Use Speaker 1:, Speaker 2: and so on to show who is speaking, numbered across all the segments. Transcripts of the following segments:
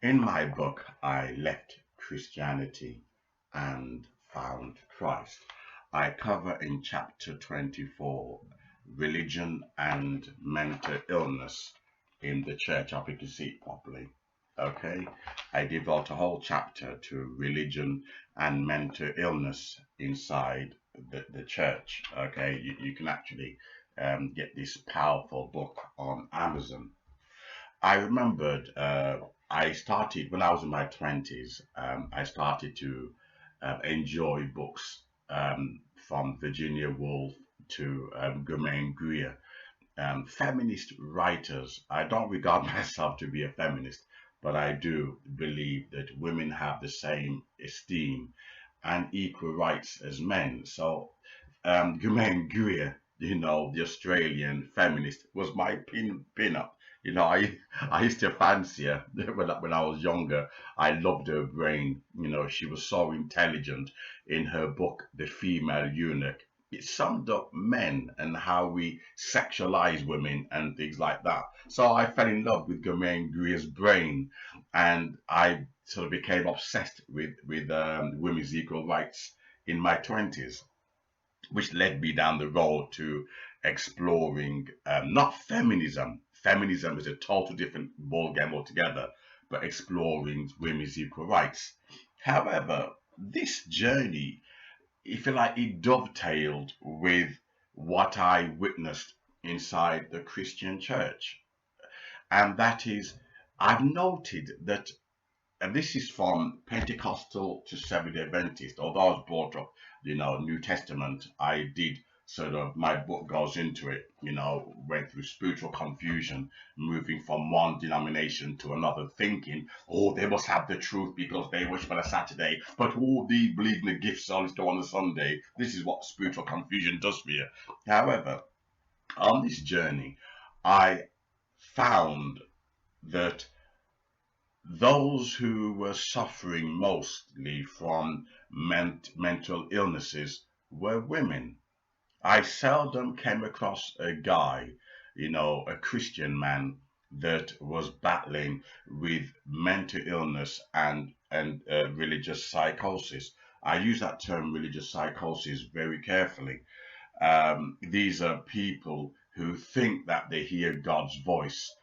Speaker 1: In my book, I left Christianity and found Christ. I cover in chapter 24 religion and mental illness in the church. I hope you can see it properly. Okay, I devote a whole chapter to religion and mental illness inside the church. Okay, you can actually get this powerful book on Amazon. I remembered I started when I was in my 20s. I started to enjoy books from Virginia Woolf to Germaine Greer, feminist writers. I don't regard myself to be a feminist, but I do believe that women have the same esteem and equal rights as men. So, Germaine Greer, the Australian feminist, was my pin-up. I used to fancy her when I was younger. I loved her brain. She was so intelligent. In her book, The Female Eunuch, it summed up men and how we sexualize women and things like that. So I fell in love with Germaine Greer's brain, and I sort of became obsessed with women's equal rights in my 20s, which led me down the road to exploring not feminism. Feminism is a total different ballgame altogether, but exploring women's equal rights. However, this journey, if you like, it dovetailed with what I witnessed inside the Christian church. And that is, I've noted that, and this is from Pentecostal to Seventh day Adventist, although I was brought up, New Testament, I did sort of, my book goes into it, went through spiritual confusion, moving from one denomination to another, thinking, oh, they must have the truth because they worship on a Saturday, but all they believe in the gifts only on a Sunday. This is what spiritual confusion does for you. However, on this journey, I found that those who were suffering mostly from mental illnesses were women. I seldom came across a guy, a Christian man that was battling with mental illness and religious psychosis. I use that term religious psychosis very carefully. These are people who think that they hear God's voice,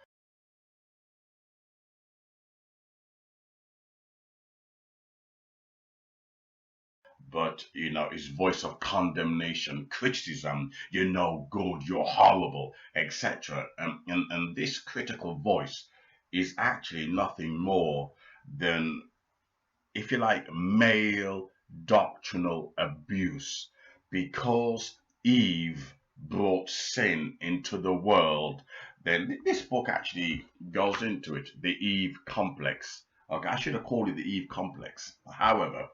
Speaker 1: but his voice of condemnation, criticism, you're no good, you're horrible, etc. And this critical voice is actually nothing more than, if you like, male doctrinal abuse, because Eve brought sin into the world. Then this book actually goes into it, the Eve complex. Okay, I should have called it the Eve complex. However,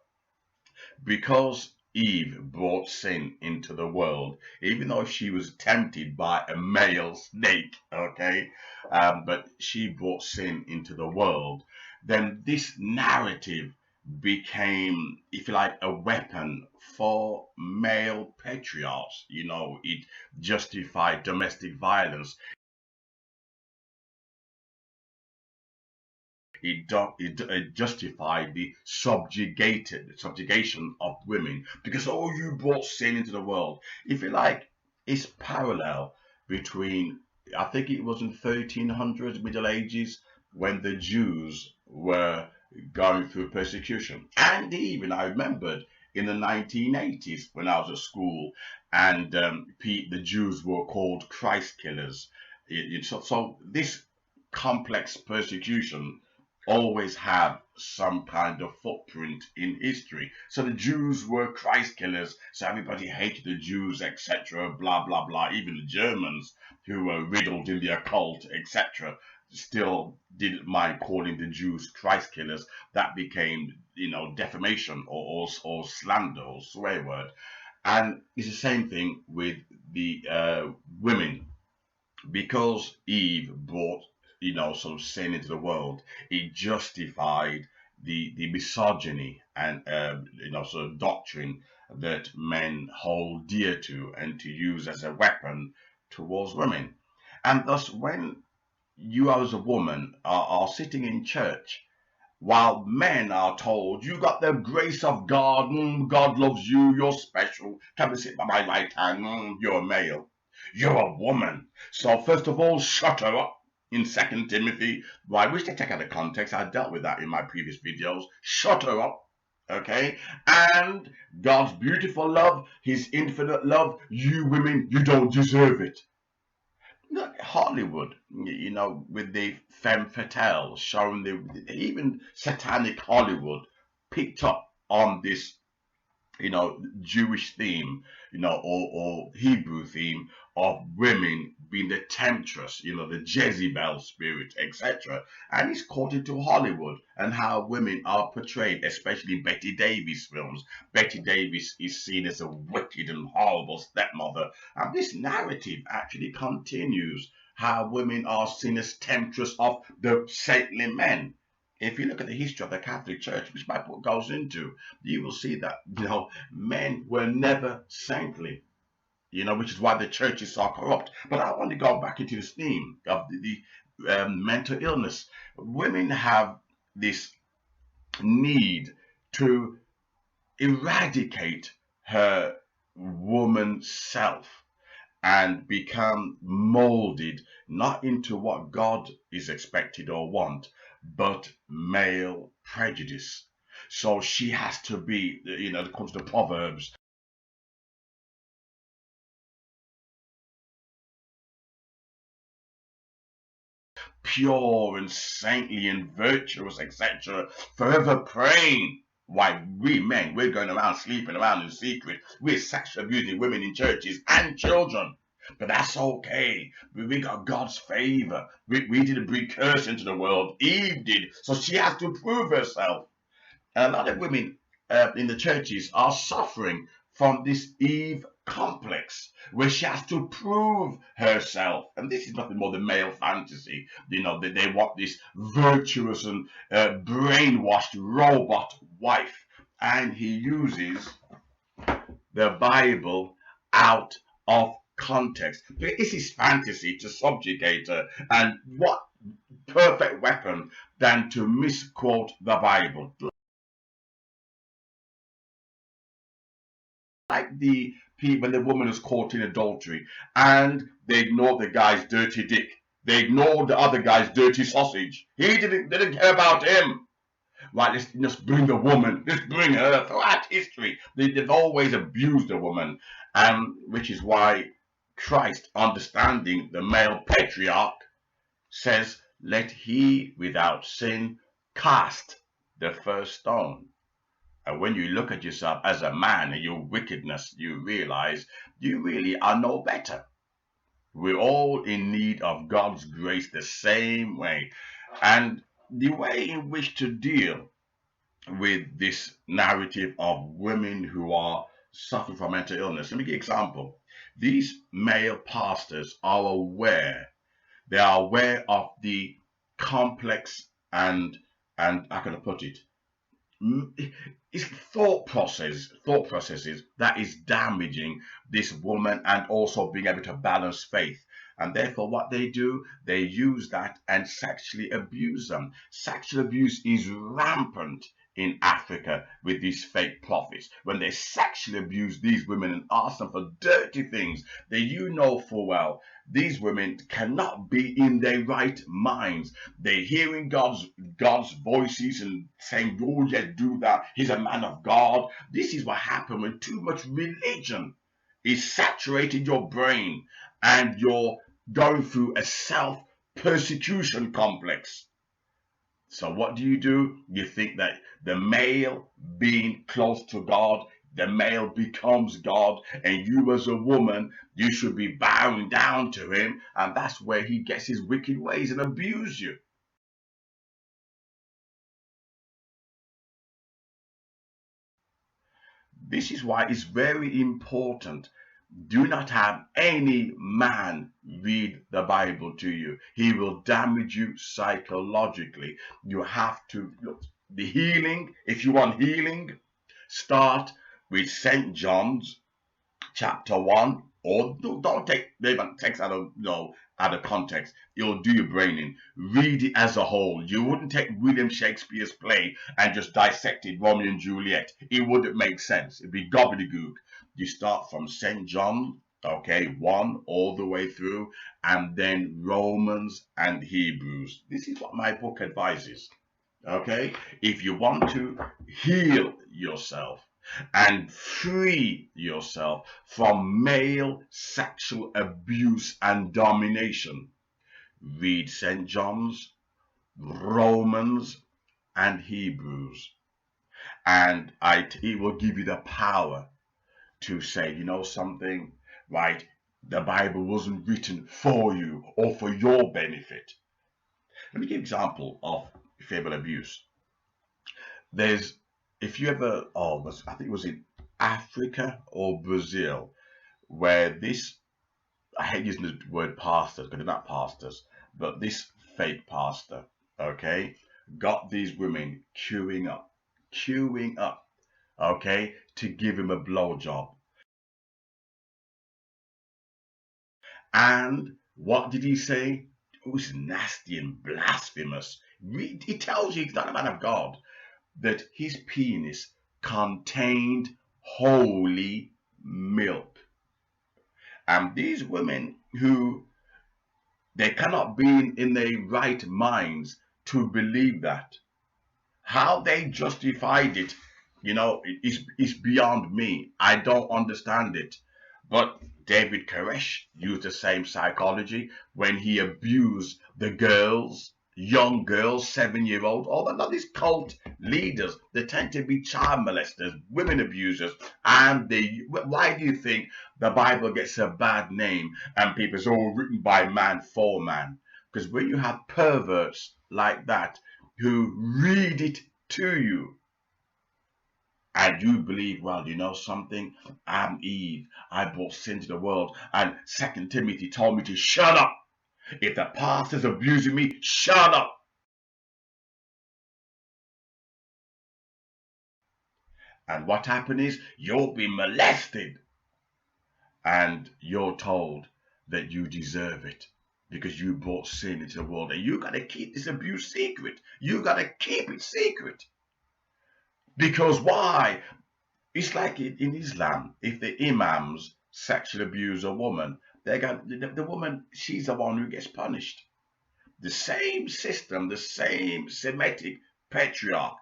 Speaker 1: because Eve brought sin into the world, even though she was tempted by a male snake, okay, but she brought sin into the world, then this narrative became, if you like, a weapon for male patriarchs. It justified domestic violence. It justified the subjugation of women because, oh, you brought sin into the world. If you like, it's parallel between, I think it was in 1300s Middle Ages, when the Jews were going through persecution, and even I remembered in the 1980s when I was at school, and the Jews were called Christ killers. So this complex persecution always have some kind of footprint in history. So the Jews were Christ killers, so everybody hated the Jews, etc., blah, blah, blah. Even the Germans, who were riddled in the occult, etc., still didn't mind calling the Jews Christ killers. That became, defamation or slander or swear word. And it's the same thing with the women, because Eve brought, sort of sin into the world. It justified the misogyny and sort of doctrine that men hold dear to and to use as a weapon towards women. And thus, when you as a woman are sitting in church While men are told, you got the grace of God, God loves you, you're special, come and sit by my right hand, you're a male. You're a woman. So first of all, shut her up. In 2 Timothy, well, I wish they take out of context. I dealt with that in my previous videos. Shut her up. Okay? And God's beautiful love, his infinite love, you women, you don't deserve it. Hollywood, with the femme fatale showing even satanic Hollywood picked up on this, Jewish theme, or Hebrew theme of women being the temptress, the Jezebel spirit, etc. And it's caught into Hollywood and how women are portrayed, especially in Betty Davis films. Betty Davis is seen as a wicked and horrible stepmother. And this narrative actually continues how women are seen as temptress of the saintly men. If you look at the history of the Catholic Church, which my book goes into, you will see that men were never saintly, which is why the church is so corrupt. But I want to go back into this theme of the mental illness. Women have this need to eradicate her woman self and become molded not into what God is expected or want, but male prejudice. So she has to be, it comes to Proverbs, pure and saintly and virtuous, etc., forever praying. Why, we men, we're going around sleeping around in secret. We're sexually abusing women in churches and children. But that's okay. We got God's favor. We didn't bring curse into the world. Eve did. So she has to prove herself. And a lot of women in the churches are suffering from this Eve complex, where she has to prove herself. And this is nothing more than male fantasy. They want this virtuous and brainwashed robot wife. And he uses the Bible out of context. This is fantasy to subjugate her. And what perfect weapon than to misquote the Bible? Like the when the woman is caught in adultery and they ignore the guy's dirty dick. They ignore the other guy's dirty sausage. He didn't care about him. Right, let's just bring the woman. Let's bring her throughout history. They've always abused the woman, which is why Christ, understanding the male patriarch, says, "Let he without sin cast the first stone." And when you look at yourself as a man and your wickedness, you realize you really are no better. We're all in need of God's grace the same way. And the way in which to deal with this narrative of women who are suffering from mental illness. Let me give you an example. These male pastors are aware. They are aware of the complex and how can I put it? It's thought processes that is damaging this woman and also being able to balance faith. And therefore, what they do, they use that and sexually abuse them. Sexual abuse is rampant in Africa with these fake prophets. When they sexually abuse these women and ask them for dirty things that you know full well, these women cannot be in their right minds. They're hearing God's voices and saying, "Oh, yes, do that. He's a man of God." This is what happens when too much religion is saturating your brain and you're going through a self persecution complex. So what do? You think that the male being close to God, the male becomes God, and you as a woman, you should be bowing down to him, and that's where he gets his wicked ways and abuse you. This is why it's very important. Do not have any man read the Bible to you. He will damage you psychologically. You have to look. The healing, if you want healing, start with St. John's chapter 1, or don't take maybe text out of out of context, it'll do your brain in. Read it as a whole. You wouldn't take William Shakespeare's play and just dissect it, Romeo and Juliet. It wouldn't make sense. It'd be gobbledygook. You start from St. John, okay, 1 all the way through, and then Romans and Hebrews. This is what my book advises. Okay, if you want to heal yourself and free yourself from male sexual abuse and domination, read St. John's, Romans, and Hebrews, and it will give you the power to say, you know something, right? The Bible wasn't written for you or for your benefit. Let me give an example of female abuse. There's, if you ever, I think it was in Africa or Brazil, where this, I hate using the word pastors because they're not pastors, but this fake pastor, okay, got these women queuing up, okay, to give him a blowjob. And what did he say? It was nasty and blasphemous. It tells you he's not a man of God, that his penis contained holy milk. And these women who they cannot be in their right minds to believe that. How they justified it, is beyond me. I don't understand it. But David Koresh used the same psychology when he abused the girls, young girls, 7-year-old. All of these cult leaders, they tend to be child molesters, women abusers. And why do you think the Bible gets a bad name and people say, oh, written by man for man? Because when you have perverts like that who read it to you, and you believe, well, you know something? I'm Eve. I brought sin to the world. And 2 Timothy told me to shut up. If the pastor's abusing me, shut up. And what happened is you'll be molested. And you're told that you deserve it because you brought sin into the world. And you got to keep this abuse secret. You got to keep it secret. Because why? It's like in Islam, if the imams sexually abuse a woman, the woman, she's the one who gets punished. The same system, the same Semitic patriarch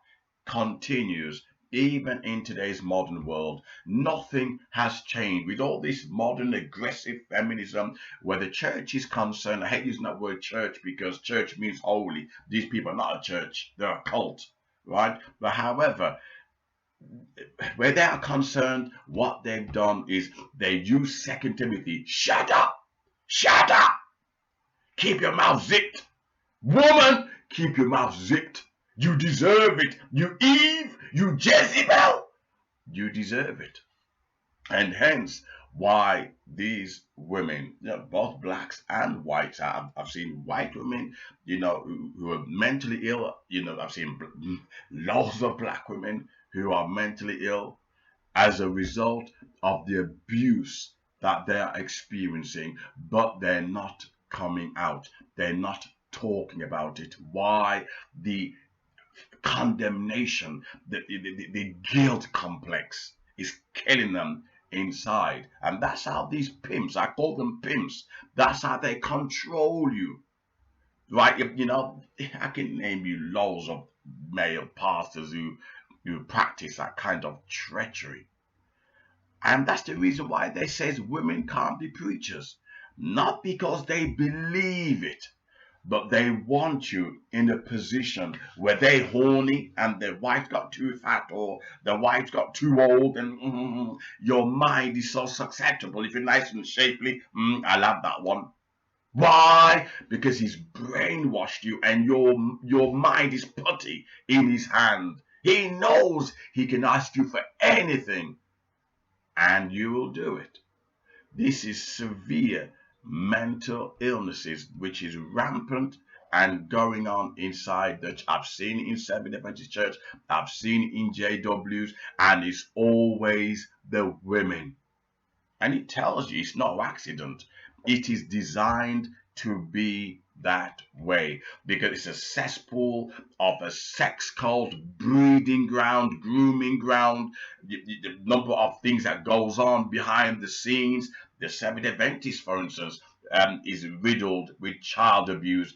Speaker 1: continues even in today's modern world. Nothing has changed with all this modern aggressive feminism. Where the church is concerned, I hate using that word church because church means holy. These people are not a church, they're a cult, right? But however, where they are concerned, what they've done is they use 2 Timothy. Shut up! Shut up! Keep your mouth zipped. Woman, keep your mouth zipped. You deserve it. You Eve, you Jezebel. You deserve it. And hence why these women, both blacks and whites, I've seen white women, who are mentally ill. I've seen lots of black women who are mentally ill as a result of the abuse that they're experiencing, but they're not coming out. They're not talking about it. Why? The condemnation, the guilt complex is killing them inside. And that's how these pimps, I call them pimps, that's how they control you. Right? I can name you loads of male pastors who practice that kind of treachery. And that's the reason why they says women can't be preachers. Not because they believe it, but they want you in a position where they horny and their wife got too fat or the wife got too old and your mind is so susceptible. If you're nice and shapely, I love that one. Why? Because he's brainwashed you and your mind is putty in his hand. He knows he can ask you for anything and you will do it. This is severe mental illnesses, which is rampant and going on inside the. I've seen it in Seventh Adventist Church, I've seen it in JWs, and it's always the women. And it tells you it's no accident. It is designed to be that way, because it's a cesspool of a sex cult, breeding ground, grooming ground, the number of things that goes on behind the scenes. The Seventh Adventist, for instance, is riddled with child abuse.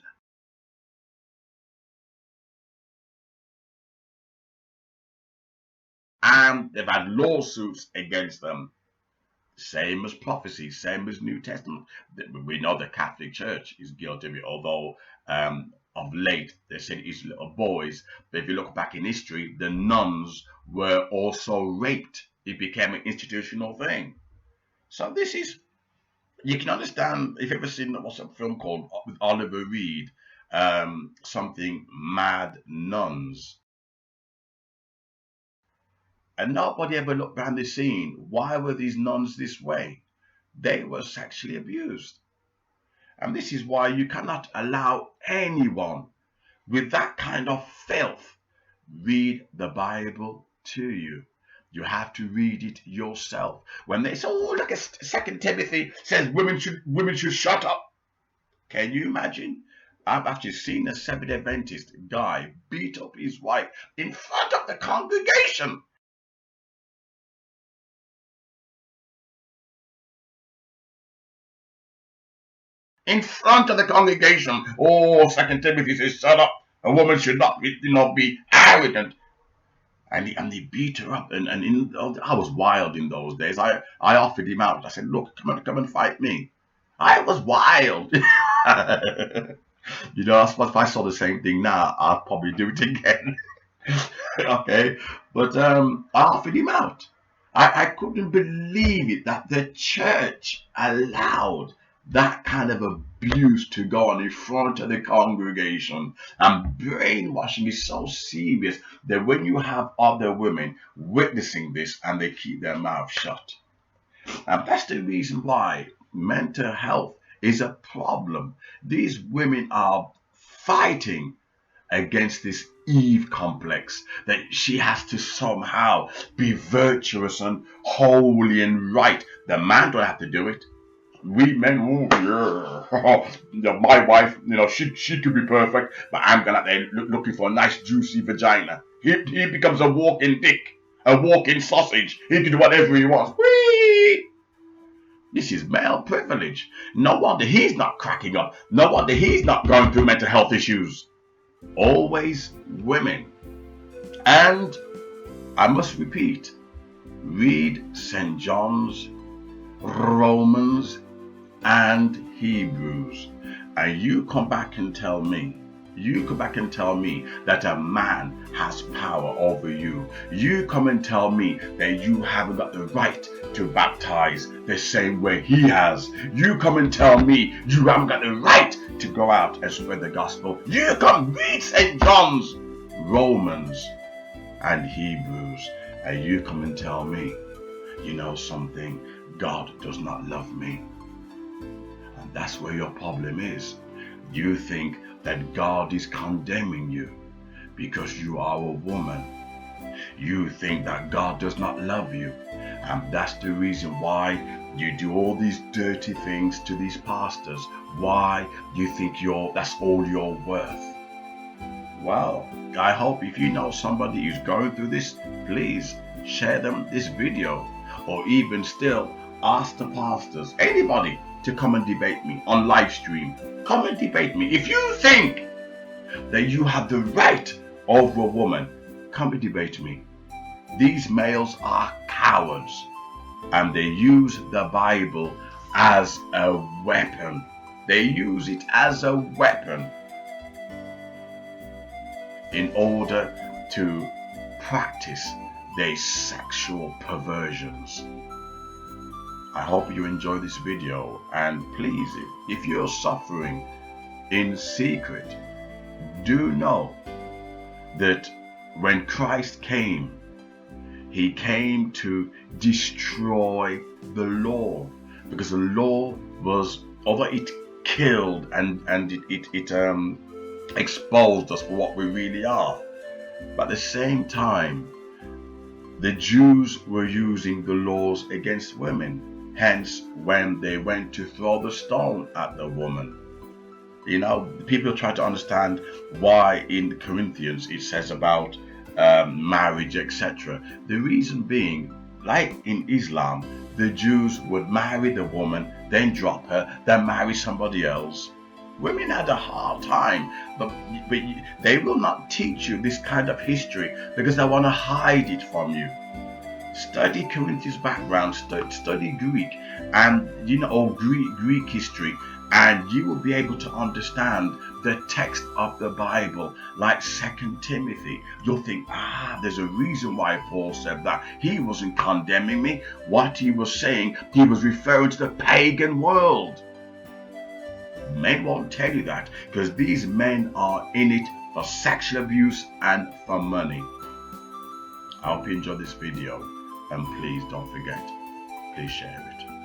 Speaker 1: And they've had lawsuits against them. Same as prophecy, same as New Testament. We know the Catholic Church is guilty of it, although of late they said it's little boys. But if you look back in history, the nuns were also raped. It became an institutional thing. So this is, you can understand, if you've ever seen, what's a film called with Oliver Reed, something Mad Nuns. And nobody ever looked behind the scene. Why were these nuns this way? They were sexually abused. And this is why you cannot allow anyone with that kind of filth read the Bible to you. You have to read it yourself. When they say, "Oh, look at Second Timothy says women should shut up," can you imagine? I've actually seen a Seventh Adventist guy beat up his wife in front of the congregation. In front of the congregation. Oh, Second Timothy says, "Shut up. A woman should not be arrogant." And he beat her up. And I was wild in those days. I offered him out. I said, "Look, come and fight me." I was wild. If I saw the same thing now, I'd probably do it again. Okay, but I offered him out. I couldn't believe it that the church allowed that kind of abuse to go on in front of the congregation. And brainwashing is so serious that when you have other women witnessing this and they keep their mouth shut. And that's the reason why mental health is a problem. These women are fighting against this Eve complex that she has to somehow be virtuous and holy and right. The man don't have to do it. We men, oh yeah, my wife, she could be perfect, but I'm gonna be looking for a nice juicy vagina. He becomes a walking dick, a walking sausage. He can do whatever he wants. Whee! This is male privilege. No wonder he's not cracking up. No wonder he's not going through mental health issues. Always women. And I must repeat, read St. John's, Romans, and Hebrews, and you come back and tell me that a man has power over you. You come and tell me that you haven't got the right to baptize the same way he has. You come and tell me you haven't got the right to go out and spread the gospel. You come read St. John's, Romans, and Hebrews, and you come and tell me, you know something, God does not love me. And that's where your problem is. You think that God is condemning you because you are a woman. You think that God does not love you. And that's the reason why you do all these dirty things to these pastors. Why you think that's all you're worth. Well, I hope if you know somebody who's going through this, please share them this video, or even still ask the pastors, anybody, to come and debate me on live stream. Come and debate me. If you think that you have the right over a woman, come and debate me. These males are cowards, and they use the Bible as a weapon. They use it as a weapon in order to practice their sexual perversions. I hope you enjoy this video, and please, if you're suffering in secret, do know that when Christ came, he came to destroy the law, because the law was, although it killed and it exposed us for what we really are, but at the same time, the Jews were using the laws against women. Hence, when they went to throw the stone at the woman, You know, people try to understand why in Corinthians it says about marriage, etc. The reason being, like in Islam, the Jews would marry the woman, then drop her, then marry somebody else. Women had a hard time, but they will not teach you this kind of history because they want to hide it from you. Study Corinthians background, study Greek, and or Greek history, and you will be able to understand the text of the Bible, like 2 Timothy. You'll think, there's a reason why Paul said that. He wasn't condemning me. What he was saying, he was referring to the pagan world. Men won't tell you that because these men are in it for sexual abuse and for money. I hope you enjoyed this video, and please don't forget, please share it.